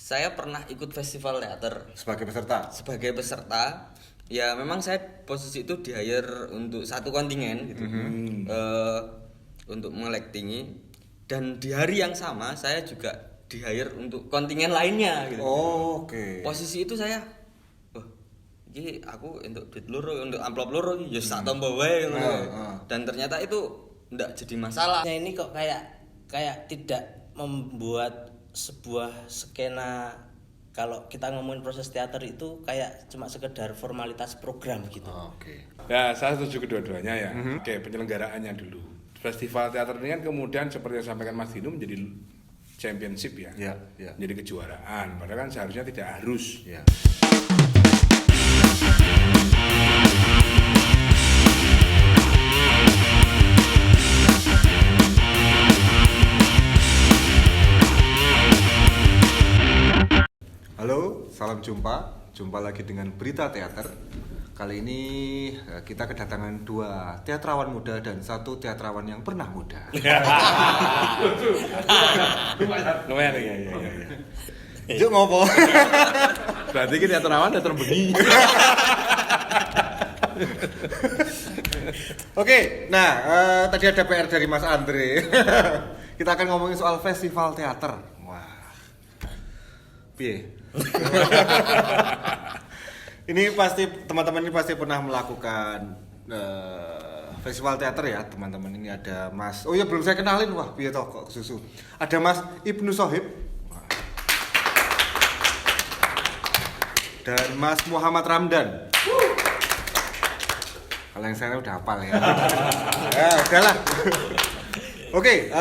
saya pernah ikut festival teater Sebagai peserta. sebagai peserta. Ya memang saya posisi itu di hire untuk satu kontingen gitu. Untuk melektingi, dan di hari yang sama saya juga di hire untuk kontingen lainnya gitu. Oke. Posisi itu saya iki aku untuk duit loro, untuk amplop loro iki ya sak tombo wae ngono. Dan ternyata itu ndak jadi masalah. Nah, ini kok kayak tidak membuat sebuah skena. Kalau kita ngomongin proses teater itu kayak cuma sekedar formalitas program gitu. Oke. Ya, saya setuju kedua-duanya ya. Oke, penyelenggaraannya dulu. Festival teater ini kan kemudian seperti yang disampaikan Mas Dino menjadi championship ya. Ya. Menjadi kejuaraan. Padahal kan seharusnya tidak harus. Ya. Halo, salam jumpa lagi dengan Berita Teater. Kali ini kita kedatangan dua teatrawan muda dan satu teatrawan yang pernah muda. Lumayan ya. Juk ngopo? Berarti kita teatrawan teater bengi. Oke, nah tadi ada PR dari Mas Andre. Kita akan ngomongin soal festival teater. Wah, piye? Ini pasti teman-teman ini pasti pernah melakukan festival teater ya, teman-teman. Ini ada Mas. Oh iya, belum saya kenalin. Wah, piye toh kok susu. Ada Mas Ibnu Sohib. Wah. Dan Mas Muhammad Ramdan. Kalau yang saya udah hafal ya. Ya, udahlah. Oke,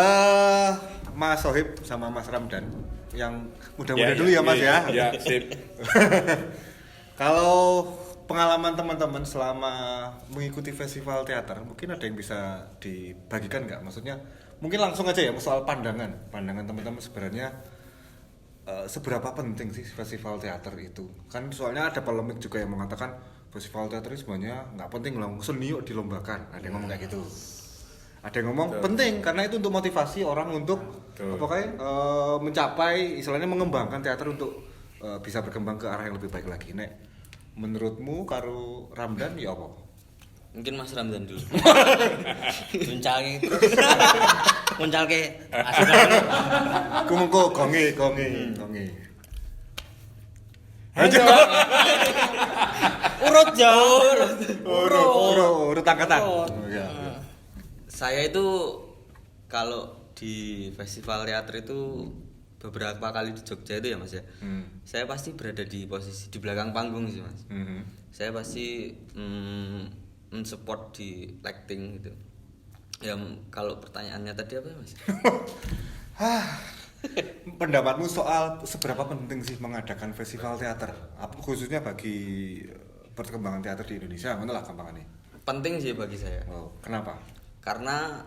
Mas Sohib sama Mas Ramdan yang muda-muda dulu ya Mas ya. Ya, sip. Kalau pengalaman teman-teman selama mengikuti festival teater, mungkin ada yang bisa dibagikan nggak? Maksudnya mungkin langsung aja ya soal pandangan teman-teman sebenarnya seberapa penting sih festival teater itu? Kan soalnya ada polemik juga yang mengatakan festival teater itu sebenarnya nggak penting loh, seni yuk dilombakan. Ada yang ngomong kayak gitu. Ada yang ngomong penting karena itu untuk motivasi orang untuk mencapai, istilahnya mengembangkan teater untuk bisa berkembang ke arah yang lebih baik lagi. Nek, menurutmu karo Ramdan ya apa? Mungkin Mas Ramdan dulu. Muncalke terus. Muncalke asik banget. Kumengko gonge. Urut jauh. Urut angkatan. Oh, iya. Saya itu kalau di festival teater itu beberapa kali di Jogja itu ya Mas ya. Saya pasti berada di posisi di belakang panggung sih Mas. Saya pasti mensupport di lighting gitu. Ya kalau pertanyaannya tadi apa Mas? Pendapatmu soal seberapa penting sih mengadakan festival teater? Khususnya bagi perkembangan teater di Indonesia, mana lah gampangannya? Penting sih bagi saya. Oh, kenapa? Karena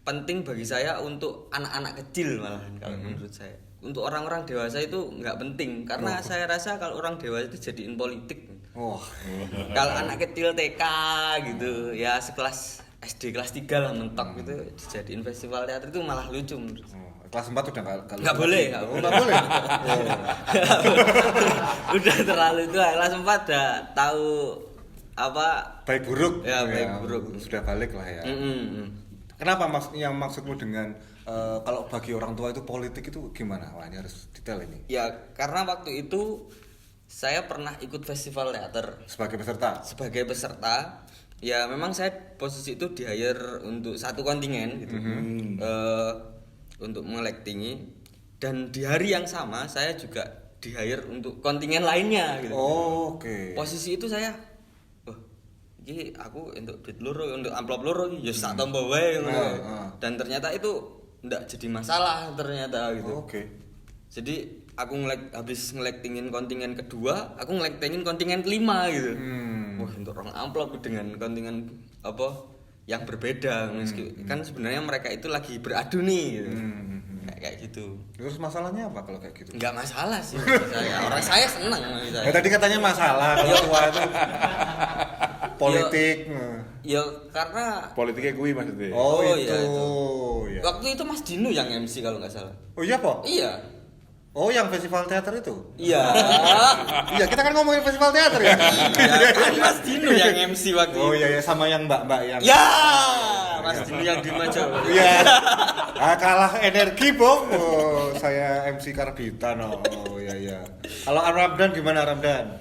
penting bagi saya untuk anak-anak kecil malahan kalau menurut saya. Untuk orang-orang dewasa itu nggak penting karena saya rasa kalau orang dewasa itu jadiin politik. Kalau anak kecil TK gitu ya sekelas SD kelas 3 lah mentok gitu dijadiin festival teater itu malah lucu menurut saya. Kelas 4 udah nggak boleh. Udah terlalu tua. Kelas 4 udah tahu apa baik buruk. Ya, baik buruk. Sudah balik lah ya. Kenapa yang maksudmu dengan kalau bagi orang tua itu politik itu gimana? Wah, ini harus detail ini. Ya karena waktu itu saya pernah ikut festival teater Sebagai peserta. Ya memang saya posisi itu di hire untuk satu kontingen gitu. Untuk melektingi, dan di hari yang sama saya juga di hire untuk kontingen lainnya gitu. Oke. Posisi itu saya iki aku untuk duit loro, untuk amplop loro iki ya sak tombo wae ngono. Dan ternyata itu ndak jadi masalah ternyata gitu. Oke. Jadi aku habis ngelektingin kontingen kedua, aku ngelektingin kontingen kelima gitu. Wah, untuk orang amplop dengan kontingen apa yang berbeda. Kan sebenarnya mereka itu lagi beradu nih gitu. Kayak gitu. Terus masalahnya apa kalau kayak gitu? Enggak masalah sih saya. Orang saya senang saya. Ya, tadi katanya masalah kalau tua itu politik. Ya karena Politiknya gue maksudnya. Oh, iya, itu. itu. Ya. Waktu itu Mas Dino yang MC kalau nggak salah. Oh iya, Pak? Iya. Oh, yang festival teater itu? Iya. Iya, kita kan ngomongin festival teater ya. Ya, kan Mas Dino yang MC waktu Oh itu. iya ya, sama yang mbak-mbak yang. Ya, Mas Dino yang di Majawa. Iya. Kalah energi, Bong. Oh, saya MC Karbitan. Oh iya iya. Kalau Ramdan gimana Ramdan?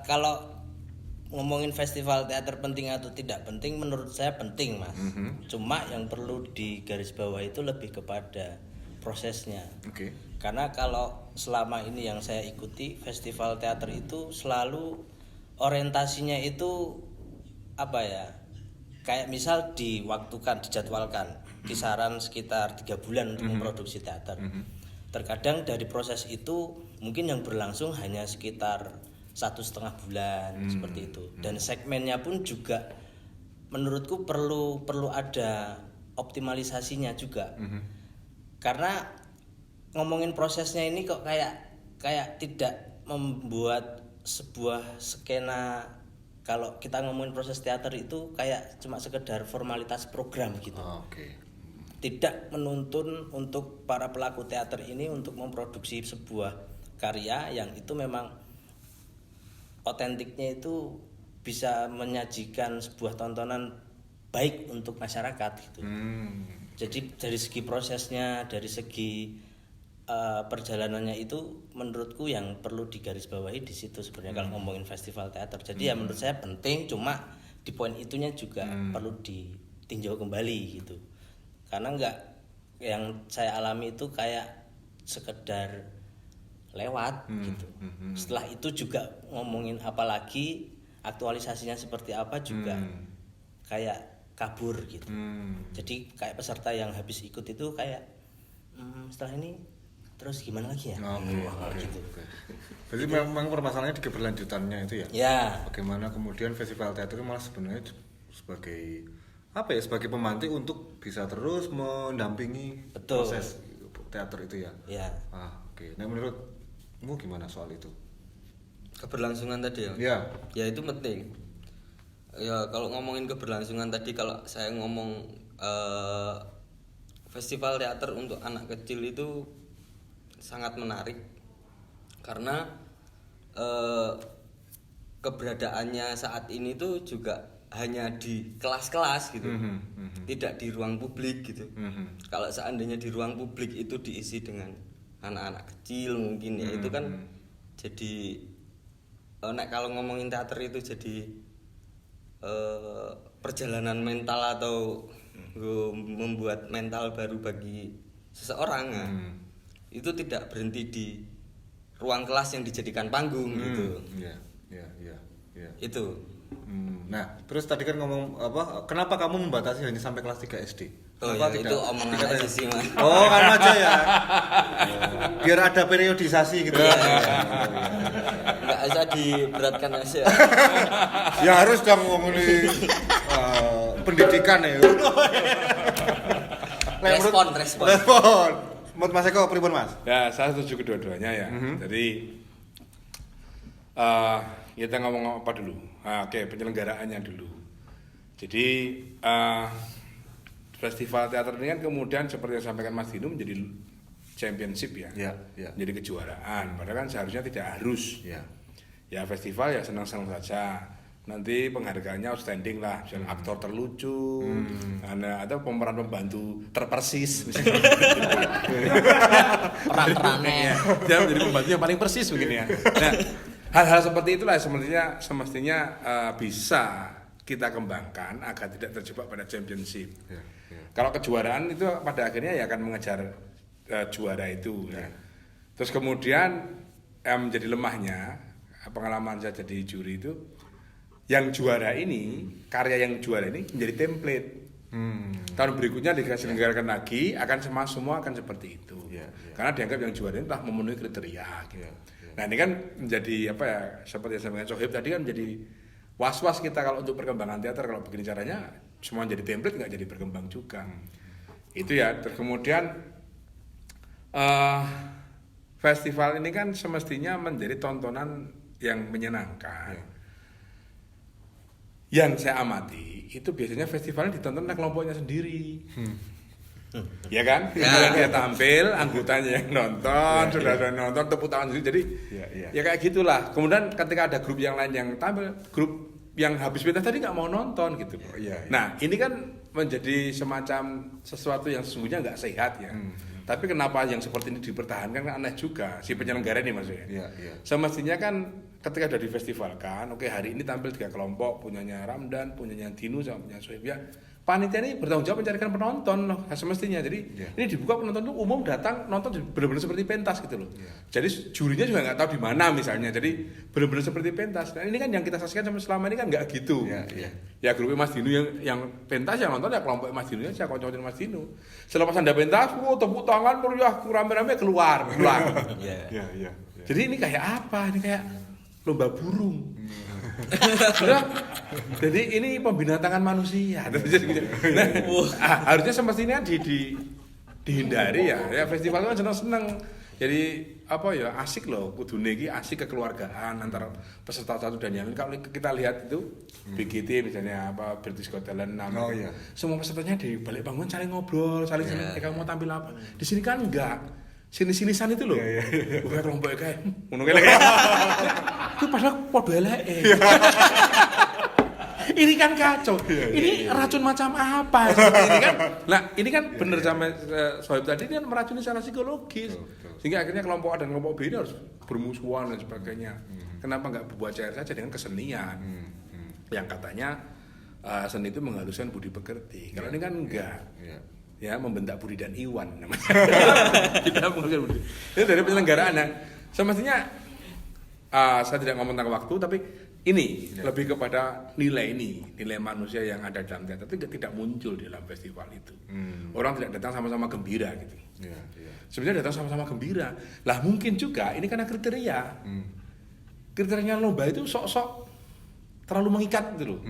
Kalau ngomongin festival teater penting atau tidak penting, menurut saya penting, Mas. Cuma yang perlu digarisbawahi itu lebih kepada prosesnya. Oke. Karena kalau selama ini yang saya ikuti, festival teater itu selalu orientasinya itu apa ya? Kayak misal dijadwalkan kisaran sekitar 3 bulan untuk memproduksi teater. Terkadang dari proses itu mungkin yang berlangsung hanya sekitar 1,5 bulan seperti itu. Dan segmennya pun juga menurutku perlu ada optimalisasinya juga. Karena ngomongin prosesnya ini kok kayak tidak membuat sebuah skena. Kalau kita ngomongin proses teater itu kayak cuma sekedar formalitas program gitu. Oke. Tidak menuntun untuk para pelaku teater ini untuk memproduksi sebuah karya yang itu memang otentiknya itu bisa menyajikan sebuah tontonan baik untuk masyarakat gitu. Jadi dari segi prosesnya, dari segi perjalanannya itu menurutku yang perlu digarisbawahi di situ sebenarnya kalau ngomongin festival teater. Jadi ya menurut saya penting, cuma di poin itunya juga perlu ditinjau kembali gitu. Karena enggak, yang saya alami itu kayak sekedar lewat gitu. Setelah itu juga ngomongin apalagi aktualisasinya seperti apa juga kayak kabur gitu. Jadi kayak peserta yang habis ikut itu kayak setelah ini terus gimana lagi ya? Gitu. Jadi memang permasalahannya di keberlanjutannya itu ya. Ya. Bagaimana kemudian festival teater itu malah sebenarnya sebagai apa ya? Sebagai pemantik untuk bisa terus mendampingi proses teater itu ya. Ya. Oke. Nah, menurutmu gimana soal itu? Keberlangsungan tadi ya. Ya. Ya itu penting. Ya kalau ngomongin keberlangsungan tadi, kalau saya ngomong festival teater untuk anak kecil itu sangat menarik karena keberadaannya saat ini tuh juga hanya di kelas-kelas gitu, tidak di ruang publik gitu. Kalau seandainya di ruang publik itu diisi dengan anak-anak kecil mungkin ya itu kan jadi kalau ngomongin teater itu jadi perjalanan mental atau membuat mental baru bagi seseorang. Itu tidak berhenti di ruang kelas yang dijadikan panggung gitu. Iya. Itu. Nah, terus tadi kan ngomong apa? Kenapa kamu membatasi hanya sampai kelas 3 SD? Oh ya, itu omongan aja sih, Mas. Oh, kan aja ya. Biar ada periodisasi gitu. Enggak usah diberatkan aja. Ya harus dong ngomongin pendidikan ya. Respon. Menurut Mas Eko pripun Mas? Ya, saya setuju kedua-duanya ya. Jadi kita ngomong apa dulu? Oke, penyelenggaraannya dulu. Jadi festival teater ini kan kemudian seperti yang disampaikan Mas Dino menjadi championship ya. Jadi kejuaraan. Padahal kan seharusnya tidak harus. Ya festival ya senang-senang saja. Nanti penghargaannya outstanding lah, misalnya aktor terlucu, atau pemeran pembantu terpersis, Peran-perannya dia menjadi pembantu yang paling persis begini ya. Nah, hal-hal seperti itulah semestinya bisa kita kembangkan agar tidak terjebak pada championship. Kalau kejuaraan itu pada akhirnya ya akan mengejar juara itu. Ya. Terus kemudian menjadi lemahnya pengalaman saya jadi juri itu. Yang juara ini, karya yang juara ini menjadi template. Tahun berikutnya diselenggarakan lagi, akan semua akan seperti itu. Karena dianggap yang juara ini telah memenuhi kriteria. Gitu. Nah ini kan menjadi apa ya? Seperti yang saya sampaikan Sohib tadi kan menjadi was-was kita kalau untuk perkembangan teater, kalau begini caranya semua jadi template nggak jadi berkembang juga. Itu ya. Terus kemudian festival ini kan semestinya menjadi tontonan yang menyenangkan. Yang saya amati itu biasanya festivalnya ditonton oleh kelompoknya sendiri. Ya kan? Kalau dia tampil, anggotanya yang nonton, saudara nonton, tepuk tangan sendiri. Jadi ya kayak gitulah. Kemudian ketika ada grup yang lain yang tampil, grup yang habis pentas tadi nggak mau nonton gitu. Nah ini kan menjadi semacam sesuatu yang sesungguhnya nggak sehat ya. Tapi kenapa yang seperti ini dipertahankan kan aneh juga si penyelenggara ini maksudnya. Semestinya kan ketika sudah difestivalkan, oke hari ini tampil 3 kelompok, punyanya Ramdan, punyanya Dinu sama punya Sohib ya. Panitia ini bertanggung jawab mencarikan penonton loh, semestinya. Jadi ini dibuka penonton tuh umum datang nonton benar-benar seperti pentas gitu loh. Jadi jurinya juga nggak tahu di mana misalnya. Jadi benar-benar seperti pentas. Nah ini kan yang kita saksikan selama ini kan nggak gitu. Ya grupnya Mas Dinu yang pentas yang nonton ya kelompok Mas Dinu aja, konco-konco Mas Dinu. Selepas Anda pentas, tepuk tangan meriah rame-rame keluar. Jadi ini kayak apa? Ini kayak lomba burung. Jadi ini pembinatangan manusia. Nah, harusnya semestinya dihindari ya. Festival itu kan seneng-seneng. Jadi apa ya asik loh. Kudune iki asik kekeluargaan antara peserta satu dan yang lain. Kalau kita lihat itu BGT misalnya apa British Got Talent semua pesertanya di balik panggung saling ngobrol, saling kamu mau tampil apa. Di sini kan enggak. Sini-sinisan itu loh. Bukan kelompok kayak ngono kayak. Itu padahal podo eleke. Ini kan kacau. Ini racun macam apa? Ini kan. Nah, ini kan benar sama Sohib tadi ini kan meracuni secara psikologis. Sehingga akhirnya kelompok A dan kelompok B ini harus bermusuhan dan sebagainya. Kenapa enggak berbuat cair saja dengan kesenian? Yang katanya seni itu menghaluskan budi pekerti. Kalau ini kan enggak. Ya membentak Budi dan Iwan namanya. Kita menghaluskan budi. Itu dari penyelenggaraan. Semestinya saya tidak ngomong tentang waktu, tapi ini lebih kepada nilai manusia yang ada dalam teater itu tidak muncul di dalam festival itu. Orang tidak datang sama-sama gembira gitu. Sebenarnya datang sama-sama gembira. Lah mungkin juga ini karena kriteria. Kriterianya lomba itu sok-sok terlalu mengikat gitu loh.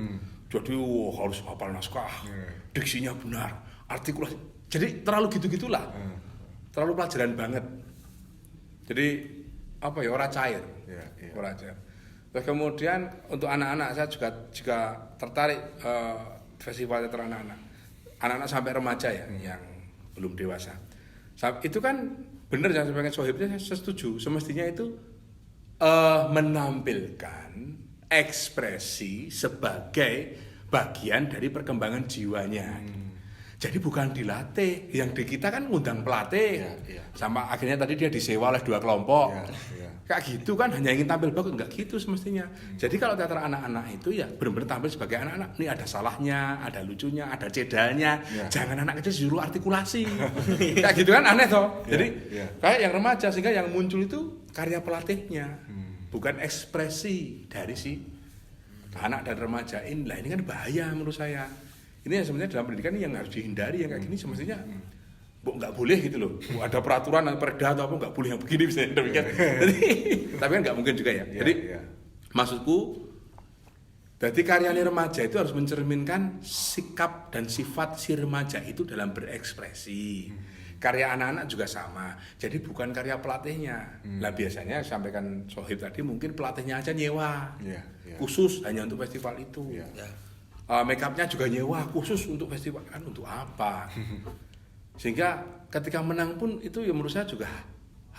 Jadi harus hafal naskah, diksinya benar, artikulasi. Jadi terlalu gitu-gitulah. Terlalu pelajaran banget. Jadi apa ya orang cair. Orang cair. Terus kemudian untuk anak-anak saya juga tertarik festival teater anak-anak sampai remaja ya yang belum dewasa. Itu kan benar yang sebagai Sohibnya saya setuju. Semestinya itu menampilkan ekspresi sebagai bagian dari perkembangan jiwanya. Jadi bukan dilatih. Yang di kita kan ngundang pelatih. Sama akhirnya tadi dia disewa oleh 2 kelompok. Kayak gitu kan hanya ingin tampil bagus, enggak gitu semestinya. Jadi kalau teater anak-anak itu ya benar-benar tampil sebagai anak-anak. Ini ada salahnya, ada lucunya, ada cedanya. Jangan anak kecil suruh artikulasi. Kayak gitu kan aneh toh. Jadi kayak yang remaja sehingga yang muncul itu karya pelatihnya. Bukan ekspresi dari si anak dan remaja ini. Lah ini kan bahaya menurut saya. Ini yang sebenarnya dalam pendidikan yang harus dihindari yang kayak gini semestinya nggak boleh gitu loh. Ada peraturan atau perda atau apa nggak boleh yang begini misalnya demikian. Tapi kan nggak mungkin juga ya. Jadi maksudku, jadi karyanya remaja itu harus mencerminkan sikap dan sifat si remaja itu dalam berekspresi. Karya anak-anak juga sama. Jadi bukan karya pelatihnya. Lah biasanya sampaikan Sohib tadi mungkin pelatihnya aja nyewa, khusus hanya untuk festival itu. Make up-nya juga nyewa khusus untuk festival, kan untuk apa? Sehingga ketika menang pun itu ya menurut saya juga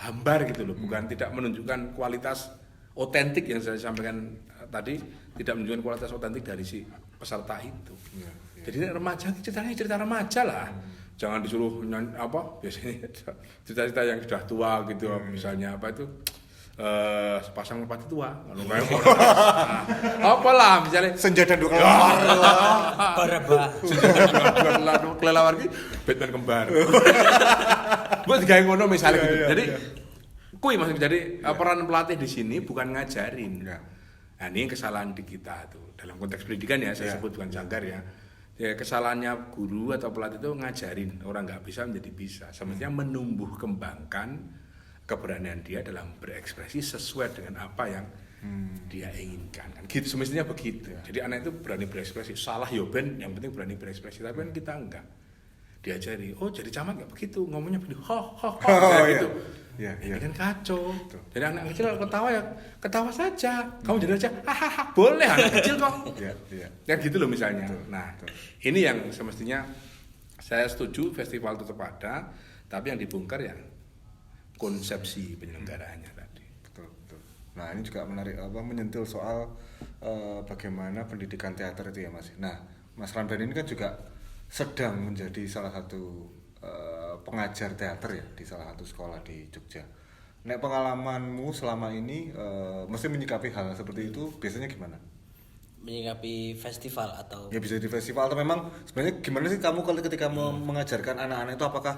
hambar gitu loh, bukan tidak menunjukkan kualitas otentik yang saya sampaikan tadi, tidak menunjukkan kualitas otentik dari si peserta itu. Jadi remaja ceritanya cerita remaja lah. Jangan disuruh biasanya cerita-cerita yang sudah tua gitu, misalnya apa itu sepasang merpati tua, apalah misalnya senjata 2 kelelawar, kelelawar ini Batman kembar, buat digawe ngono misalnya gitu. Jadi, maksudnya jadi peran pelatih di sini bukan ngajarin. Nah ini kesalahan di kita tuh dalam konteks pendidikan ya saya sebut bukan jangkar ya. Ya kesalahannya guru atau pelatih itu ngajarin orang nggak bisa menjadi bisa. Semestinya menumbuh kembangkan keberanian dia dalam berekspresi sesuai dengan apa yang dia inginkan kan gitu semestinya begitu. Jadi anak itu berani berekspresi, salah ya ben yang penting berani berekspresi, tapi kan kita enggak diajari. Jadi camat enggak begitu ngomongnya begini gitu. Ini kan kacau. Jadi anak kecil ketawa ya ketawa saja, kamu jadi aja hahaha boleh anak kecil kok ya gitu loh misalnya. Nah ini yang semestinya Saya setuju festival tetap ada, tapi yang dibongkar ya konsepsi penyelenggaraannya tadi. Betul, betul. Nah, ini juga menarik menyentil soal bagaimana pendidikan teater itu ya, Mas. Nah, Mas Ramdan ini kan juga sedang menjadi salah satu pengajar teater ya di salah satu sekolah di Jogja. Nek pengalamanmu selama ini mesti menyikapi hal seperti itu biasanya gimana? Menyikapi festival atau Ya bisa di festival atau memang sebenarnya gimana sih kamu kalau ketika mengajarkan anak-anak itu, apakah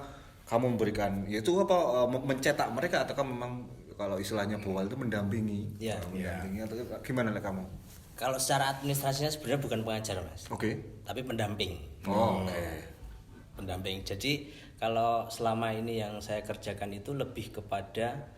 kamu memberikan yaitu apa mencetak mereka ataukah memang kalau istilahnya Bowal itu mendampingi? Ya. Mendampingi atau gimana lah kamu? kalau secara administrasinya sebenarnya bukan pengajar Mas, Oke. tapi pendamping. Oke. Pendamping. Jadi kalau selama ini yang saya kerjakan itu lebih kepada